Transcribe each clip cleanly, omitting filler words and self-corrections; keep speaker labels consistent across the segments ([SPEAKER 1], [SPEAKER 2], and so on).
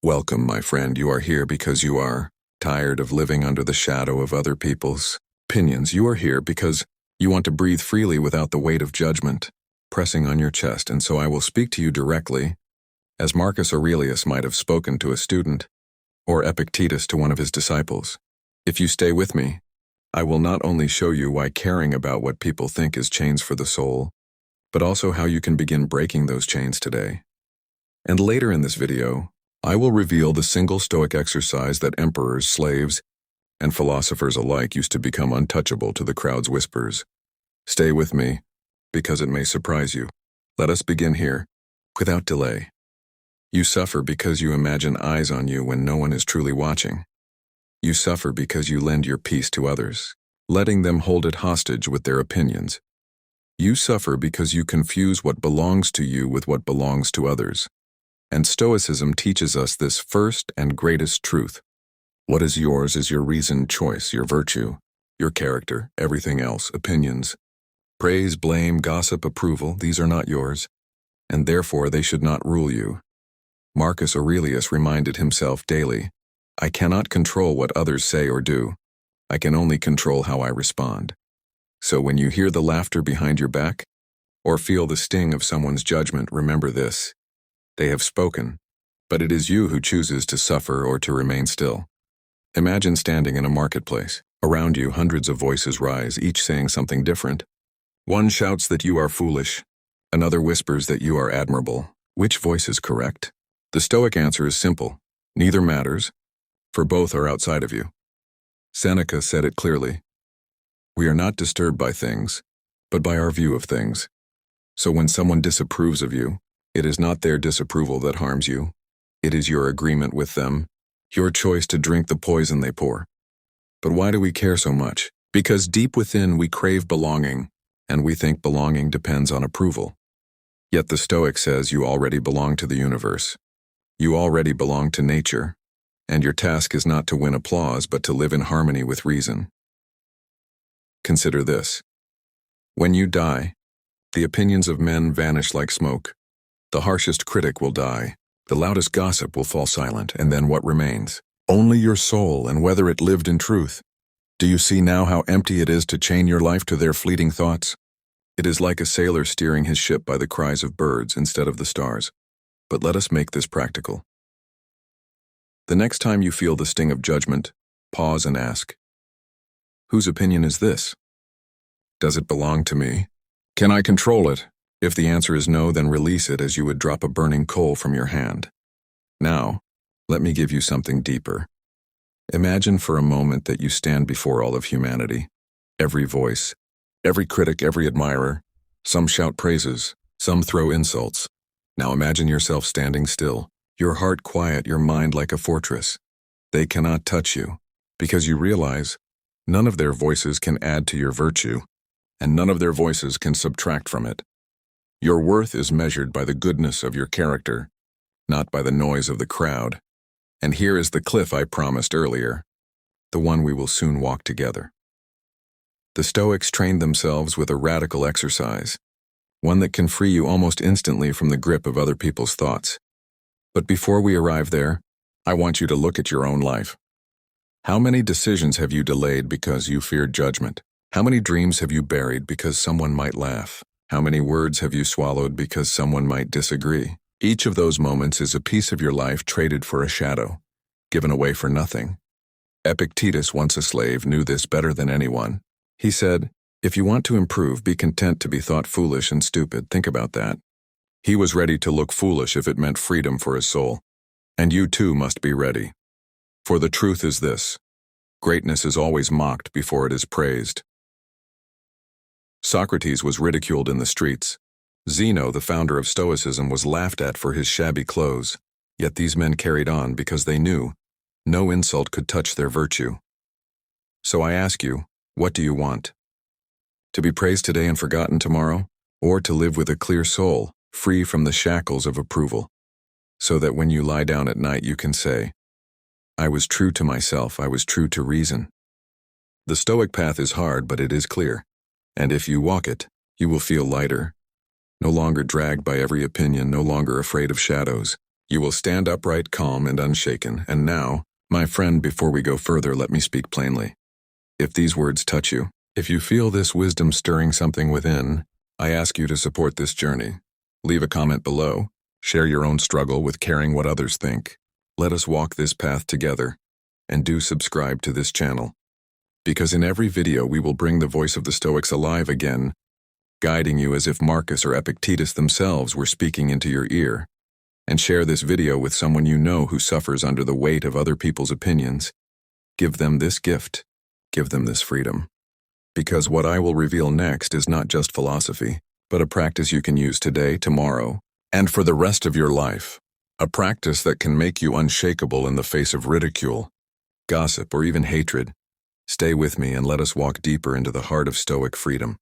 [SPEAKER 1] Welcome, my friend. You are here because you are tired of living under the shadow of other people's opinions. You are here because you want to breathe freely without the weight of judgment pressing on your chest, and so I will speak to you directly, as Marcus Aurelius might have spoken to a student, or Epictetus to one of his disciples. If you stay with me, I will not only show you why caring about what people think is chains for the soul, but also how you can begin breaking those chains today. And later in this video, I will reveal the single Stoic exercise that emperors, slaves, and philosophers alike used to become untouchable to the crowd's whispers. Stay with me, because it may surprise you. Let us begin here, without delay. You suffer because you imagine eyes on you when no one is truly watching. You suffer because you lend your peace to others, letting them hold it hostage with their opinions. You suffer because you confuse what belongs to you with what belongs to others. And Stoicism teaches us this first and greatest truth. What is yours is your reasoned choice, your virtue, your character, everything else, opinions. Praise, blame, gossip, approval, these are not yours, and therefore they should not rule you. Marcus Aurelius reminded himself daily, I cannot control what others say or do. I can only control how I respond. So when you hear the laughter behind your back, or feel the sting of someone's judgment, remember this. They have spoken, but it is you who chooses to suffer or to remain still. Imagine standing in a marketplace. Around you, hundreds of voices rise, each saying something different. One shouts that you are foolish. Another whispers that you are admirable. Which voice is correct? The Stoic answer is simple. Neither matters, for both are outside of you. Seneca said it clearly. We are not disturbed by things, but by our view of things. So when someone disapproves of you, it is not their disapproval that harms you. It is your agreement with them, your choice to drink the poison they pour. But why do we care so much? Because deep within we crave belonging, and we think belonging depends on approval. Yet the Stoic says you already belong to the universe. You already belong to nature, and your task is not to win applause but to live in harmony with reason. Consider this. When you die, the opinions of men vanish like smoke. The harshest critic will die, the loudest gossip will fall silent, and then what remains? Only your soul and whether it lived in truth. Do you see now how empty it is to chain your life to their fleeting thoughts? It is like a sailor steering his ship by the cries of birds instead of the stars. But let us make this practical. The next time you feel the sting of judgment, pause and ask, whose opinion is this? Does it belong to me? Can I control it? If the answer is no, then release it as you would drop a burning coal from your hand. Now, let me give you something deeper. Imagine for a moment that you stand before all of humanity. Every voice, every critic, every admirer. Some shout praises, some throw insults. Now imagine yourself standing still, your heart quiet, your mind like a fortress. They cannot touch you, because you realize none of their voices can add to your virtue, and none of their voices can subtract from it. Your worth is measured by the goodness of your character, not by the noise of the crowd. And here is the cliff I promised earlier, the one we will soon walk together. The Stoics trained themselves with a radical exercise, one that can free you almost instantly from the grip of other people's thoughts. But before we arrive there, I want you to look at your own life. How many decisions have you delayed because you feared judgment? How many dreams have you buried because someone might laugh? How many words have you swallowed because someone might disagree? Each of those moments is a piece of your life traded for a shadow, given away for nothing. Epictetus, once a slave, knew this better than anyone. He said, if you want to improve, be content to be thought foolish and stupid. Think about that. He was ready to look foolish if it meant freedom for his soul. And you too must be ready. For the truth is this: greatness is always mocked before it is praised. Socrates was ridiculed in the streets. Zeno, the founder of Stoicism, was laughed at for his shabby clothes. Yet these men carried on because they knew no insult could touch their virtue. So I ask you, what do you want? To be praised today and forgotten tomorrow? Or to live with a clear soul, free from the shackles of approval, so that when you lie down at night you can say, I was true to myself, I was true to reason. The Stoic path is hard, but it is clear. And if you walk it, you will feel lighter, no longer dragged by every opinion, no longer afraid of shadows, You will stand upright, calm, and unshaken. And now, my friend, before we go further, let me speak plainly. If these words touch you, if you feel this wisdom stirring something within, I ask you to support this journey. Leave a comment below. Share your own struggle with caring what others think. Let us walk this path together. And do subscribe to this channel. Because in every video we will bring the voice of the Stoics alive again, guiding you as if Marcus or Epictetus themselves were speaking into your ear. And share this video with someone you know who suffers under the weight of other people's opinions. Give them this gift. Give them this freedom. Because what I will reveal next is not just philosophy, but a practice you can use today, tomorrow, and for the rest of your life. A practice that can make you unshakable in the face of ridicule, gossip, or even hatred. Stay with me and let us walk deeper into the heart of Stoic freedom.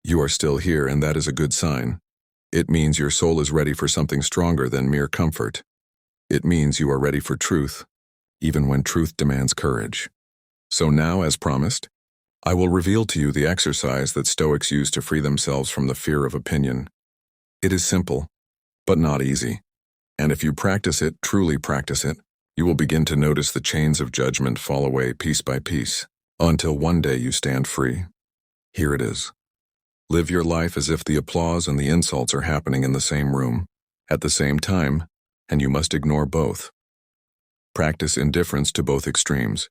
[SPEAKER 1] You are still here, and that is a good sign. It means your soul is ready for something stronger than mere comfort. It means you are ready for truth, even when truth demands courage. So now, as promised, I will reveal to you the exercise that Stoics use to free themselves from the fear of opinion. It is simple, but not easy. And if you practice it, truly practice it, you will begin to notice the chains of judgment fall away piece by piece, until one day you stand free. Here it is. Live your life as if the applause and the insults are happening in the same room, at the same time, and you must ignore both. Practice indifference to both extremes,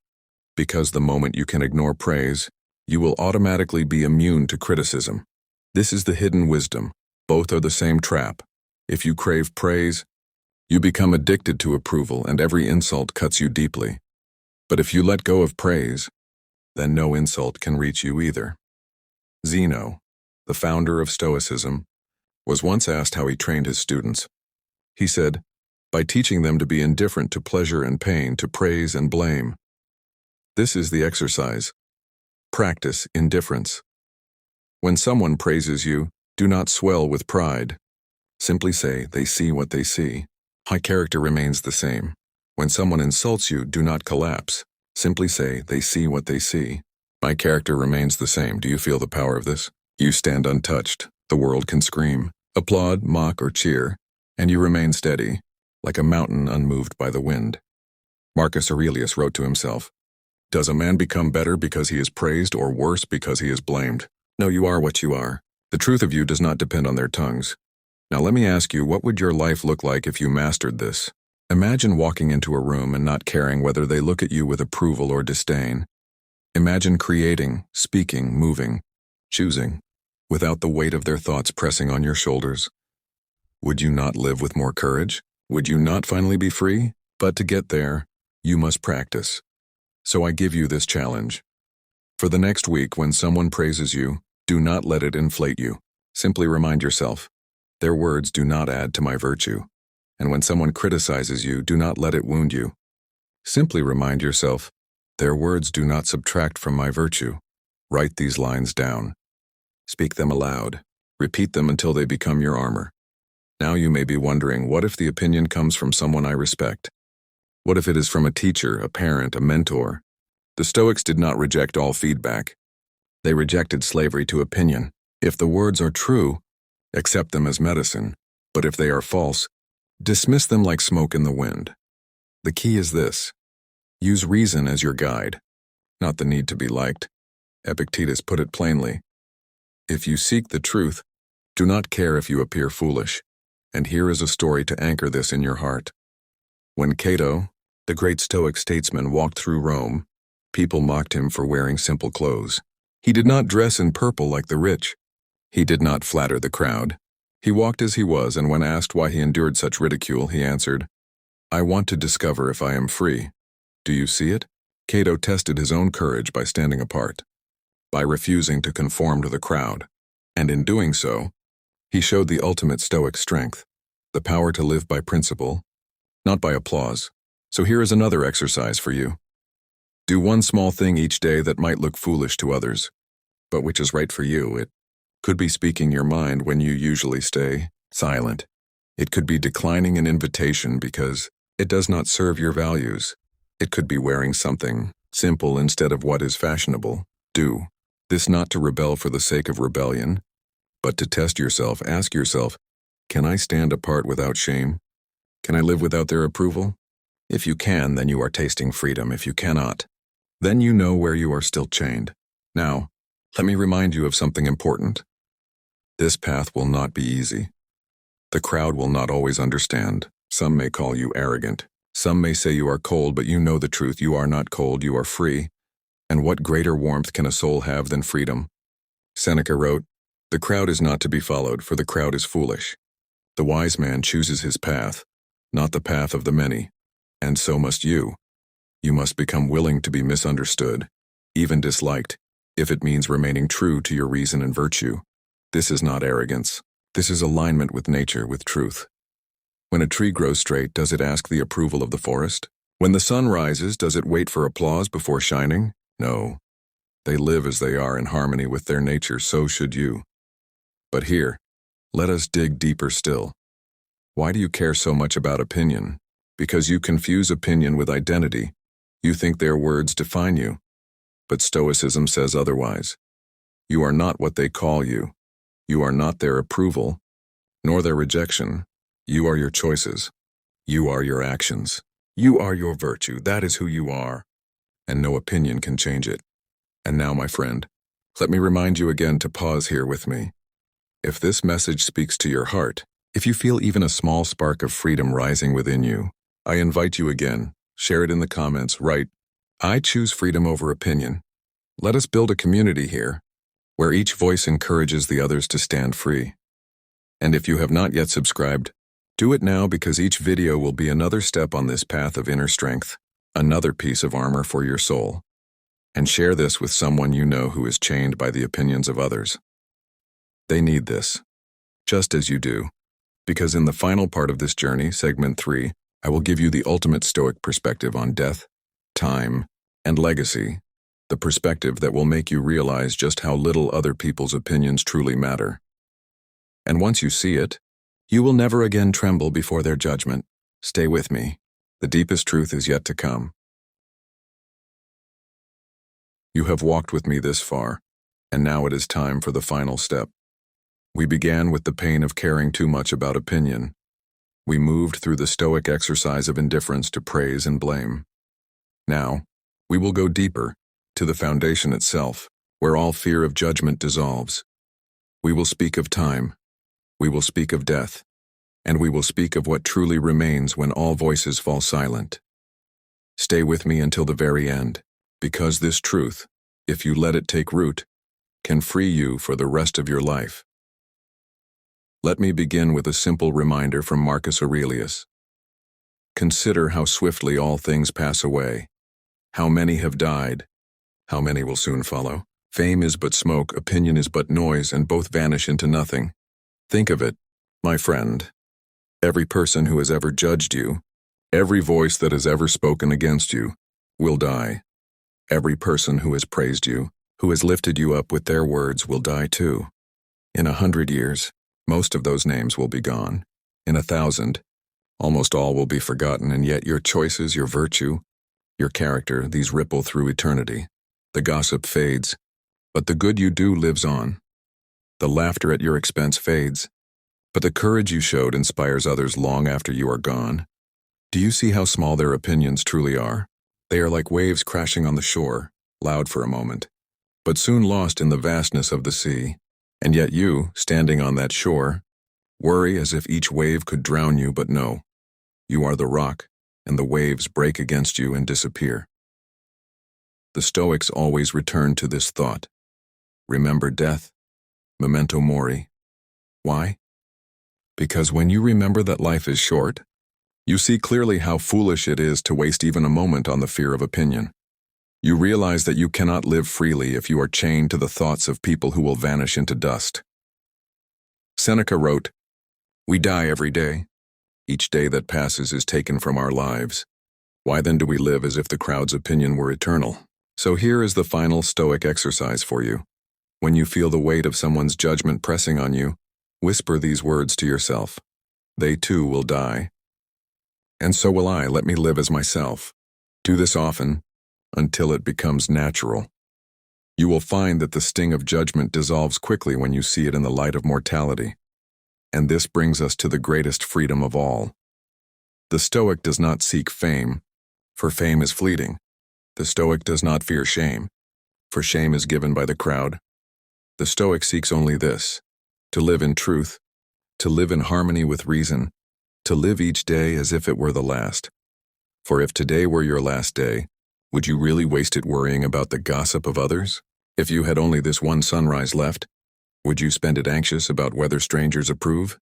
[SPEAKER 1] because the moment you can ignore praise, you will automatically be immune to criticism. This is the hidden wisdom. Both are the same trap. If you crave praise, you become addicted to approval, and every insult cuts you deeply. But if you let go of praise, then no insult can reach you either. Zeno, the founder of Stoicism, was once asked how he trained his students. He said, by teaching them to be indifferent to pleasure and pain, to praise and blame. This is the exercise. Practice indifference. When someone praises you, do not swell with pride. Simply say, they see what they see. My character remains the same. When someone insults you, do not collapse. Simply say, they see what they see. My character remains the same. Do you feel the power of this? You stand untouched. The world can scream, applaud, mock, or cheer, and you remain steady, like a mountain unmoved by the wind. Marcus Aurelius wrote to himself, does a man become better because he is praised, or worse because he is blamed? No, you are what you are. The truth of you does not depend on their tongues. Now let me ask you, what would your life look like if you mastered this? Imagine walking into a room and not caring whether they look at you with approval or disdain. Imagine creating, speaking, moving, choosing, without the weight of their thoughts pressing on your shoulders. Would you not live with more courage? Would you not finally be free? But to get there, you must practice. So I give you this challenge. For the next week, when someone praises you, do not let it inflate you. Simply remind yourself, their words do not add to my virtue. And when someone criticizes you, do not let it wound you. Simply remind yourself, their words do not subtract from my virtue. Write these lines down. Speak them aloud. Repeat them until they become your armor. Now you may be wondering, what if the opinion comes from someone I respect? What if it is from a teacher, a parent, a mentor? The Stoics did not reject all feedback. They rejected slavery to opinion. If the words are true, accept them as medicine. But if they are false, dismiss them like smoke in the wind. The key is this. Use reason as your guide, not the need to be liked. Epictetus put it plainly. If you seek the truth, do not care if you appear foolish. And here is a story to anchor this in your heart. When Cato, the great Stoic statesman, walked through Rome, people mocked him for wearing simple clothes. He did not dress in purple like the rich. He did not flatter the crowd. He walked as he was, and when asked why he endured such ridicule, he answered, I want to discover if I am free. Do you see it? Cato tested his own courage by standing apart, by refusing to conform to the crowd. And in doing so, he showed the ultimate Stoic strength, the power to live by principle, not by applause. So here is another exercise for you. Do one small thing each day that might look foolish to others, but which is right for you. It could be speaking your mind when you usually stay silent. It could be declining an invitation because it does not serve your values. It could be wearing something simple instead of what is fashionable. Do this not to rebel for the sake of rebellion, but to test yourself. Ask yourself, Can I stand apart without shame? Can I live without their approval? If you can, then you are tasting freedom. If you cannot, then you know where you are still chained. Now, let me remind you of something important. This path will not be easy. The crowd will not always understand. Some may call you arrogant. Some may say you are cold, but you know the truth. You are not cold, you are free. And what greater warmth can a soul have than freedom? Seneca wrote, "The crowd is not to be followed, for the crowd is foolish. The wise man chooses his path, not the path of the many. And so must you. You must become willing to be misunderstood, even disliked, if it means remaining true to your reason and virtue. This is not arrogance. This is alignment with nature, with truth. When a tree grows straight, does it ask the approval of the forest? When the sun rises, does it wait for applause before shining? No. They live as they are in harmony with their nature, so should you. But here, let us dig deeper still. Why do you care so much about opinion? Because you confuse opinion with identity. You think their words define you. But Stoicism says otherwise. You are not what they call you. You are not their approval, nor their rejection. You are your choices. You are your actions. You are your virtue. That is who you are. And no opinion can change it. And now, my friend, let me remind you again to pause here with me. If this message speaks to your heart, if you feel even a small spark of freedom rising within you, I invite you again, share it in the comments, write, "I choose freedom over opinion." Let us build a community here, where each voice encourages the others to stand free. And if you have not yet subscribed, do it now, because each video will be another step on this path of inner strength, another piece of armor for your soul. And share this with someone you know who is chained by the opinions of others. They need this, just as you do, because in the final part of this journey, segment 3, I will give you the ultimate Stoic perspective on death, time, and legacy, the perspective that will make you realize just how little other people's opinions truly matter. And once you see it, you will never again tremble before their judgment. Stay with me. The deepest truth is yet to come. You have walked with me this far, and now it is time for the final step. We began with the pain of caring too much about opinion. We moved through the Stoic exercise of indifference to praise and blame. Now, we will go deeper, to the foundation itself, where all fear of judgment dissolves. We will speak of time. We will speak of death. And we will speak of what truly remains when all voices fall silent. Stay with me until the very end, because this truth, if you let it take root, can free you for the rest of your life. Let me begin with a simple reminder from Marcus Aurelius. Consider how swiftly all things pass away. How many have died? How many will soon follow? Fame is but smoke, opinion is but noise, and both vanish into nothing. Think of it, my friend. Every person who has ever judged you, every voice that has ever spoken against you, will die. Every person who has praised you, who has lifted you up with their words, will die too. In 100 years, most of those names will be gone. In 1,000, almost all will be forgotten, and yet your choices, your virtue, your character, these ripple through eternity. The gossip fades, but the good you do lives on. The laughter at your expense fades, but the courage you showed inspires others long after you are gone. Do you see how small their opinions truly are? They are like waves crashing on the shore, loud for a moment, but soon lost in the vastness of the sea. And yet you, standing on that shore, worry as if each wave could drown you, but no. You are the rock, and the waves break against you and disappear. The Stoics always return to this thought. Remember death, memento mori. Why? Because when you remember that life is short, you see clearly how foolish it is to waste even a moment on the fear of opinion. You realize that you cannot live freely if you are chained to the thoughts of people who will vanish into dust. Seneca wrote, "We die every day. Each day that passes is taken from our lives. Why then do we live as if the crowd's opinion were eternal?" So here is the final Stoic exercise for you. When you feel the weight of someone's judgment pressing on you, whisper these words to yourself. They too will die. And so will I. Let me live as myself. Do this often, until it becomes natural. You will find that the sting of judgment dissolves quickly when you see it in the light of mortality. And this brings us to the greatest freedom of all. The Stoic does not seek fame, for fame is fleeting. The Stoic does not fear shame, for shame is given by the crowd. The Stoic seeks only this: to live in truth, to live in harmony with reason, to live each day as if it were the last. For if today were your last day, would you really waste it worrying about the gossip of others? If you had only this one sunrise left, would you spend it anxious about whether strangers approve?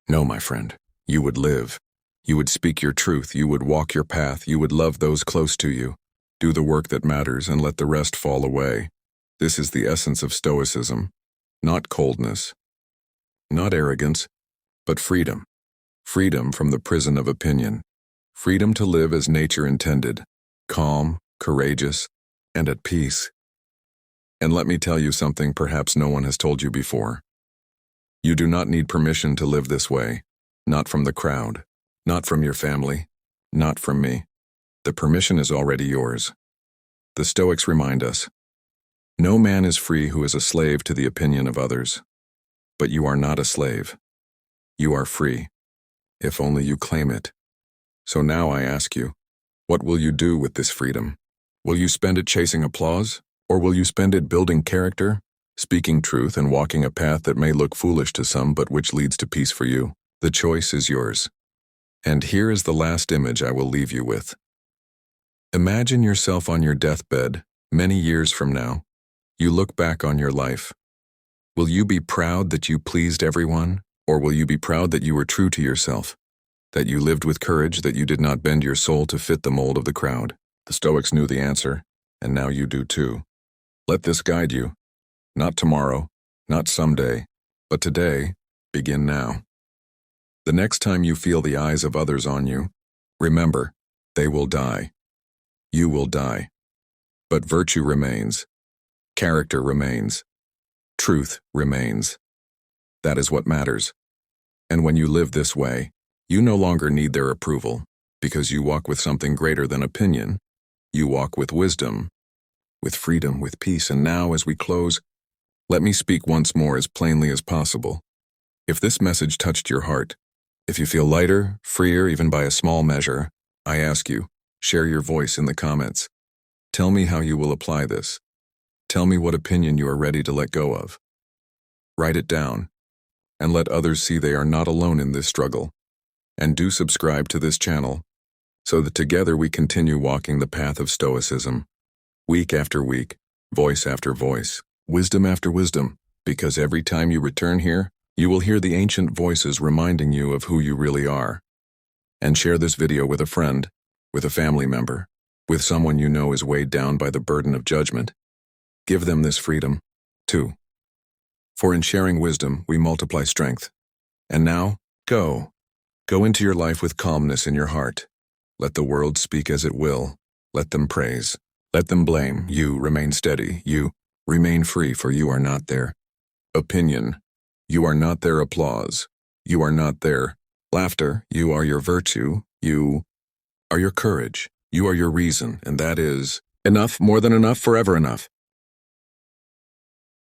[SPEAKER 1] No, my friend, you would live. You would speak your truth, you would walk your path, you would love those close to you, do the work that matters and let the rest fall away. This is the essence of Stoicism, not coldness, not arrogance, but freedom. Freedom from the prison of opinion. Freedom to live as nature intended, calm, courageous, and at peace. And let me tell you something perhaps no one has told you before. You do not need permission to live this way, not from the crowd, not from your family, not from me. The permission is already yours. The Stoics remind us, no man is free who is a slave to the opinion of others. But you are not a slave. You are free, if only you claim it. So now I ask you, what will you do with this freedom? Will you spend it chasing applause? Or will you spend it building character, speaking truth and walking a path that may look foolish to some but which leads to peace for you? The choice is yours. And here is the last image I will leave you with. Imagine yourself on your deathbed, many years from now. You look back on your life. Will you be proud that you pleased everyone, or will you be proud that you were true to yourself, that you lived with courage, that you did not bend your soul to fit the mold of the crowd? The Stoics knew the answer, and now you do too. Let this guide you. Not tomorrow, not someday, but today, begin now. The next time you feel the eyes of others on you, remember, they will die. You will die. But virtue remains. Character remains. Truth remains. That is what matters. And when you live this way, you no longer need their approval, because you walk with something greater than opinion. You walk with wisdom, with freedom, with peace. And now, as we close, let me speak once more as plainly as possible. If this message touched your heart, if you feel lighter, freer, even by a small measure, I ask you, share your voice in the comments. Tell me how you will apply this. Tell me what opinion you are ready to let go of. Write it down, and let others see they are not alone in this struggle. And do subscribe to this channel, so that together we continue walking the path of Stoicism, week after week, voice after voice, wisdom after wisdom, because every time you return here, you will hear the ancient voices reminding you of who you really are. And share this video with a friend, with a family member, with someone you know is weighed down by the burden of judgment. Give them this freedom, too. For in sharing wisdom, we multiply strength. And now, go. Go into your life with calmness in your heart. Let the world speak as it will. Let them praise. Let them blame. You remain steady. You remain free, for you are not their opinion. You are not their applause. You are not their laughter. You are your virtue. You are your courage. You are your reason, and that is enough, more than enough, forever enough.